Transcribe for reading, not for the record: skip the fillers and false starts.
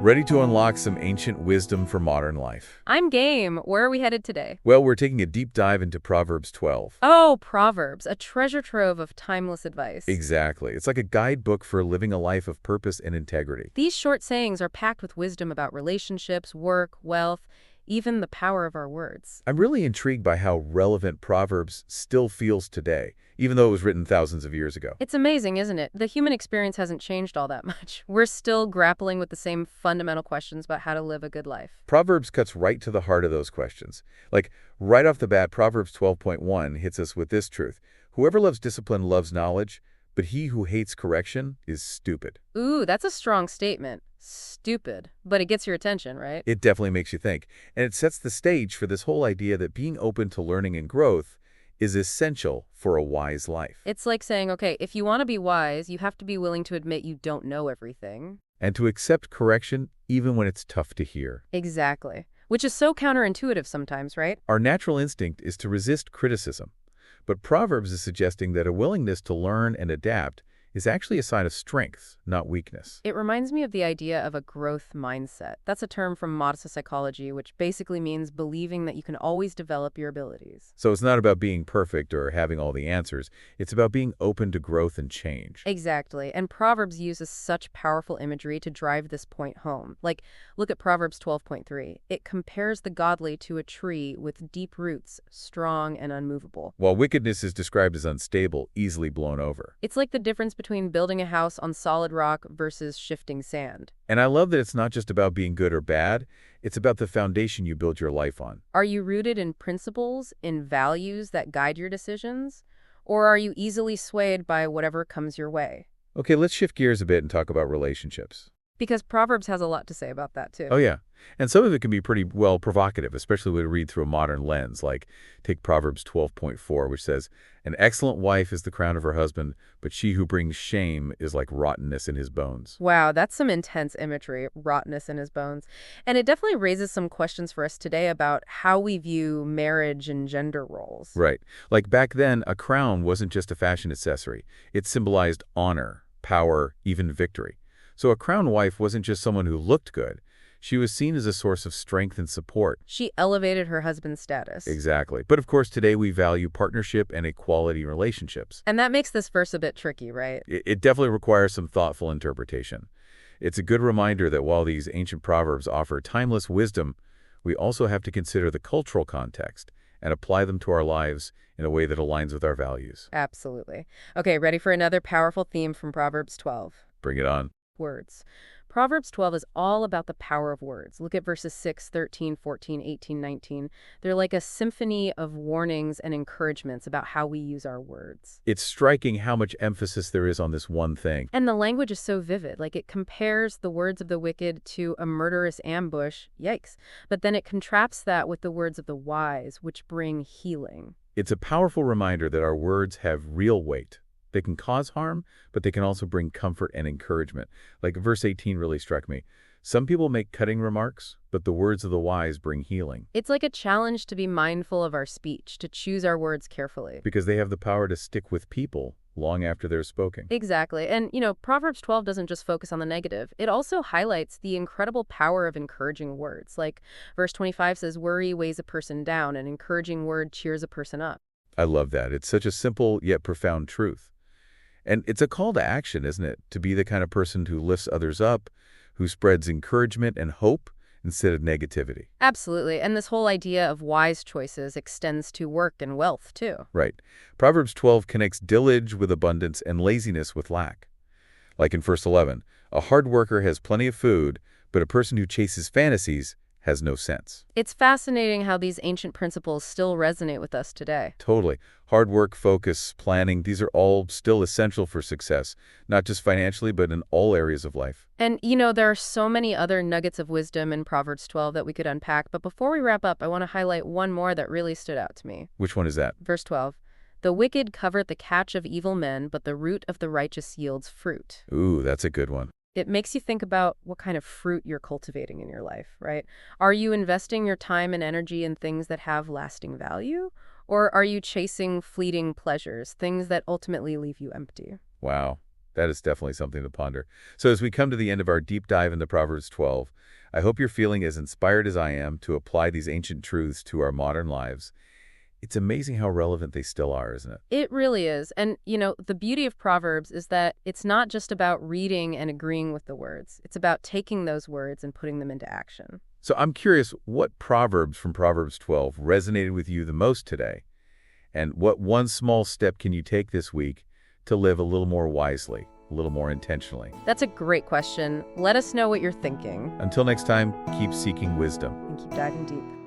Ready to unlock some ancient wisdom for modern life. I'm game. Where are we headed today? Well, we're taking a deep dive into Proverbs 12. Oh, Proverbs, a treasure trove of timeless advice. Exactly. It's like a guidebook for living a life of purpose and integrity. These short sayings are packed with wisdom about relationships, work, wealth, even the power of our words. I'm really intrigued by how relevant Proverbs still feels today, even though it was written thousands of years ago. It's amazing, isn't it? The human experience hasn't changed all that much. We're still grappling with the same fundamental questions about how to live a good life. Proverbs cuts right to the heart of those questions. Like, right off the bat, Proverbs 12.1 hits us with this truth. Whoever loves discipline loves knowledge, but he who hates correction is stupid. Ooh, that's a strong statement. Stupid. But it gets your attention, right? It definitely makes you think. And it sets the stage for this whole idea that being open to learning and growth is essential for a wise life. It's like saying, okay, if you want to be wise, you have to be willing to admit you don't know everything. And to accept correction even when it's tough to hear. Exactly. Which is so counterintuitive sometimes, right? Our natural instinct is to resist criticism. But Proverbs is suggesting that a willingness to learn and adapt is actually a sign of strength, not weakness. It reminds me of the idea of a growth mindset. That's a term from modern psychology, which basically means believing that you can always develop your abilities. So it's not about being perfect or having all the answers. It's about being open to growth and change. Exactly. And Proverbs uses such powerful imagery to drive this point home. Like, look at Proverbs 12.3. It compares the godly to a tree with deep roots, strong and unmovable. While wickedness is described as unstable, easily blown over. It's like the difference between building a house on solid rock versus shifting sand. And I love that it's not just about being good or bad. It's about the foundation you build your life on. Are you rooted in principles, in values that guide your decisions? Or are you easily swayed by whatever comes your way? Okay, let's shift gears a bit and talk about relationships. Because Proverbs has a lot to say about that, too. Oh, yeah. And some of it can be pretty, well, provocative, especially when we read through a modern lens. Like, take Proverbs 12.4, which says, "An excellent wife is the crown of her husband, but she who brings shame is like rottenness in his bones." Wow, that's some intense imagery, rottenness in his bones. And it definitely raises some questions for us today about how we view marriage and gender roles. Right. Like back then, a crown wasn't just a fashion accessory. It symbolized honor, power, even victory. So a crown wife wasn't just someone who looked good. She was seen as a source of strength and support. She elevated her husband's status. Exactly. But of course, today we value partnership and equality in relationships. And that makes this verse a bit tricky, right? It definitely requires some thoughtful interpretation. It's a good reminder that while these ancient proverbs offer timeless wisdom, we also have to consider the cultural context and apply them to our lives in a way that aligns with our values. Absolutely. Okay, ready for another powerful theme from Proverbs 12? Bring it on. Words. Proverbs 12 is all about the power of words. Look at verses 6, 13, 14, 18, 19. They're like a symphony of warnings and encouragements about how we use our words. It's striking how much emphasis there is on this one thing. And the language is so vivid. Like, it compares the words of the wicked to a murderous ambush. Yikes. But then it contrasts that with the words of the wise, which bring healing. It's a powerful reminder that our words have real weight. They can cause harm, but they can also bring comfort and encouragement. Like verse 18 really struck me. Some people make cutting remarks, but the words of the wise bring healing. It's like a challenge to be mindful of our speech, to choose our words carefully. Because they have the power to stick with people long after they're spoken. Exactly. And, Proverbs 12 doesn't just focus on the negative. It also highlights the incredible power of encouraging words. Like verse 25 says, "Worry weighs a person down. An encouraging word cheers a person up." I love that. It's such a simple yet profound truth. And it's a call to action, isn't it? To be the kind of person who lifts others up, who spreads encouragement and hope instead of negativity. Absolutely. And this whole idea of wise choices extends to work and wealth, too. Right. Proverbs 12 connects diligence with abundance and laziness with lack. Like in verse 11, a hard worker has plenty of food, but a person who chases fantasies has no sense. It's fascinating how these ancient principles still resonate with us today. Totally. Hard work, focus, planning, these are all still essential for success, not just financially, but in all areas of life. And, there are so many other nuggets of wisdom in Proverbs 12 that we could unpack. But before we wrap up, I want to highlight one more that really stood out to me. Which one is that? Verse 12. "The wicked covet the catch of evil men, but the root of the righteous yields fruit." Ooh, that's a good one. It makes you think about what kind of fruit you're cultivating in your life, right? Are you investing your time and energy in things that have lasting value? Or are you chasing fleeting pleasures, things that ultimately leave you empty? Wow. That is definitely something to ponder. So as we come to the end of our deep dive into Proverbs 12, I hope you're feeling as inspired as I am to apply these ancient truths to our modern lives. It's amazing how relevant they still are, isn't it? It really is. And, the beauty of Proverbs is that it's not just about reading and agreeing with the words. It's about taking those words and putting them into action. So I'm curious, what Proverbs from Proverbs 12 resonated with you the most today? And what one small step can you take this week to live a little more wisely, a little more intentionally? That's a great question. Let us know what you're thinking Until next time, keep seeking wisdom. and keep diving deep.